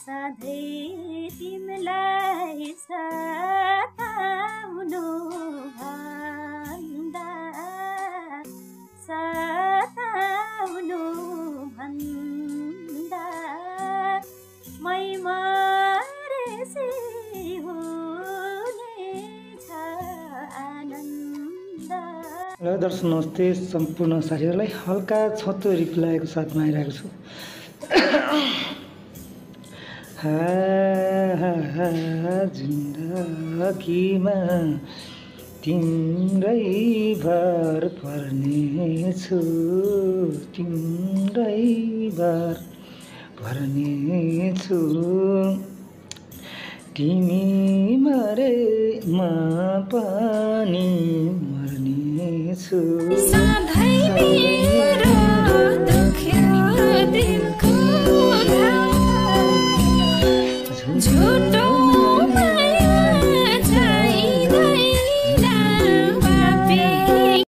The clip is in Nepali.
सधैँ तिमीलाई सताउनु भन्दा मै मरेसी हुनेछ आनन्द। ल दर्शक नमस्ते सम्पूर्ण साथीहरूलाई हल्का छत्तो रिप्लाईको साथमा आइरहेको छु। जिन्दगीमा तिम्रै भर पर्नेछु, तिम्रै भर पर्नेछु, तिमी मरेमा पनि मर्नेछु। झुट